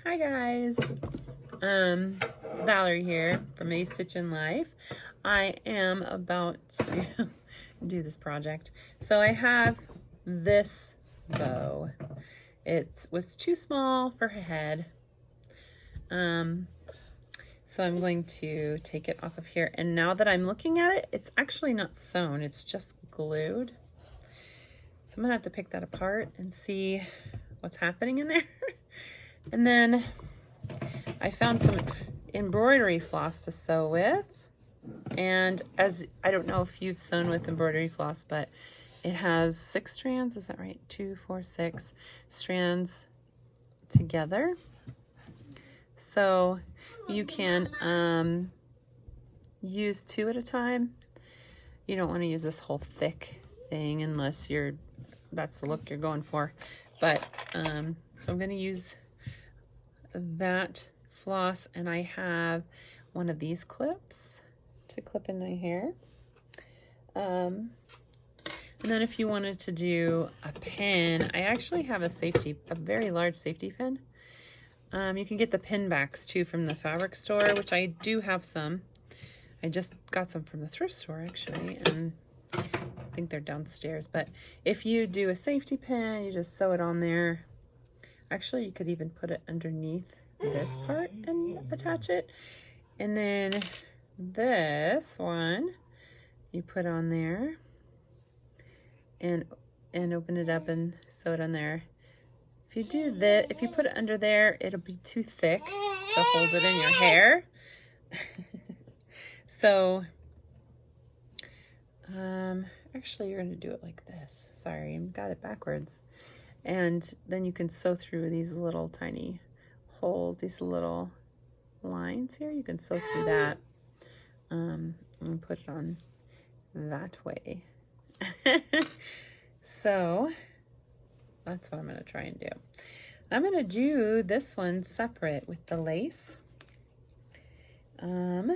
Hi guys, it's Valerie here from A Stitch in Life. I am about to do this project. So I have this bow. It was too small for her head. So I'm going to take it off of here. And now that I'm looking at it, it's actually not sewn, it's just glued. So I'm gonna have to pick that apart and see what's happening in there. And then I found some embroidery floss to sew with. And I don't know if you've sewn with embroidery floss, but it has 6 strands, is that right? 2, 4, 6 strands together. So you can use 2 at a time. You don't want to use this whole thick thing unless that's the look you're going for. But so I'm going to use that floss, and I have one of these clips to clip in my hair. And then if you wanted to do a pin, I actually have a very large safety pin. You can get the pin backs too from the fabric store, which I do have some. I just got some from the thrift store actually, and I think they're downstairs. But if you do a safety pin, you just sew it on there. Actually, you could even put it underneath this part and attach it. And then this one, you put on there and open it up and sew it on there. If you do that, if you put it under there, it'll be too thick to hold it in your hair. So, actually you're gonna do it like this. Sorry, I got it backwards. And then you can sew through these little tiny holes, these little lines here. You can sew through that and put it on that way. So that's what I'm going to try and do. I'm going to do this one separate with the lace. And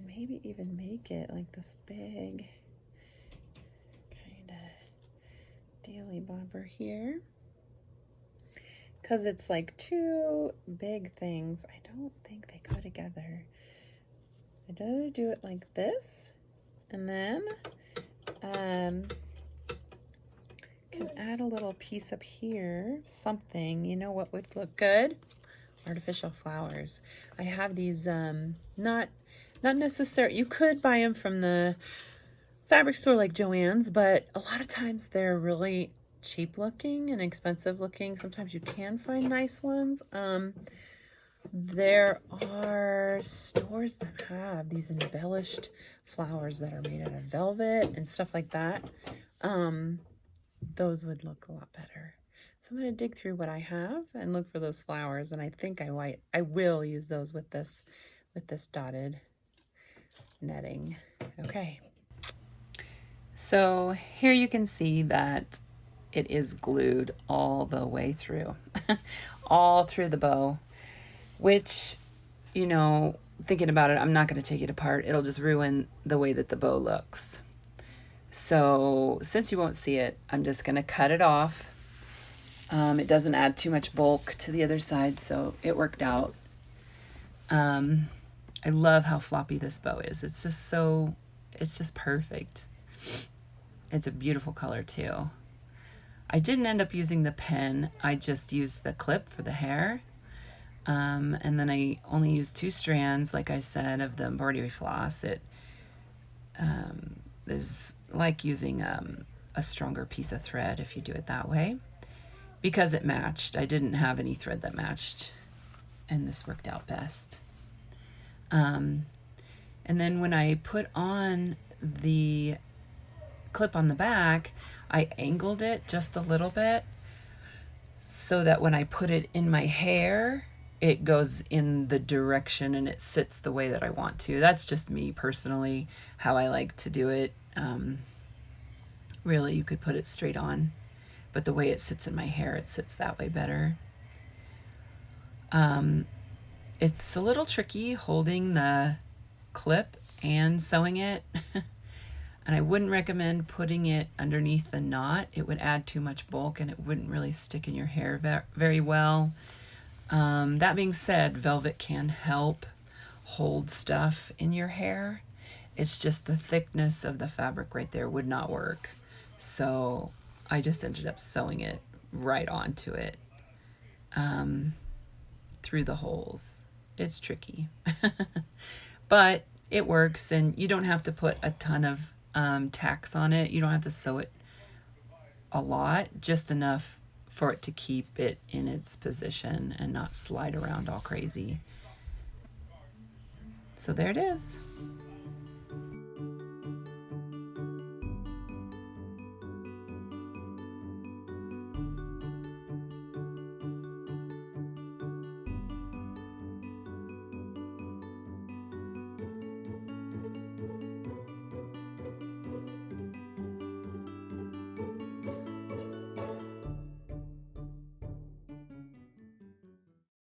maybe even make it like this big kind of daily bobber here. Because it's like 2 big things. I don't think they go together. I'd rather do it like this. And then can add a little piece up here. Something. You know what would look good? Artificial flowers. I have these, not necessary. You could buy them from the fabric store like Joann's, but a lot of times they're really cheap looking and expensive looking. Sometimes you can find nice ones. There are stores that have these embellished flowers that are made out of velvet and stuff like that. Those would look a lot better. So I'm going to dig through what I have and look for those flowers, and I think I will use those with this dotted netting. Okay. So here you can see that it is glued all the way through, all through the bow, which, you know, thinking about it, I'm not going to take it apart. It'll just ruin the way that the bow looks. So since you won't see it, I'm just going to cut it off. It doesn't add too much bulk to the other side, so it worked out. I love how floppy this bow is. It's just perfect. It's a beautiful color too. I didn't end up using the pen. I just used the clip for the hair. And then I only used 2 strands, like I said, of the embroidery floss. It is like using a stronger piece of thread if you do it that way, because it matched. I didn't have any thread that matched, and this worked out best. And then when I put on the clip on the back, I angled it just a little bit so that when I put it in my hair, it goes in the direction and it sits the way that I want to. That's just me personally, how I like to do it. Really, you could put it straight on, but the way it sits in my hair, it sits that way better. It's a little tricky holding the clip and sewing it. And I wouldn't recommend putting it underneath the knot. It would add too much bulk and it wouldn't really stick in your hair very well. That being said, velvet can help hold stuff in your hair. It's just the thickness of the fabric right there would not work. So I just ended up sewing it right onto it through the holes. It's tricky, but it works, and you don't have to put a ton of tacks on it. You don't have to sew it a lot, just enough for it to keep it in its position and not slide around all crazy. So there it is.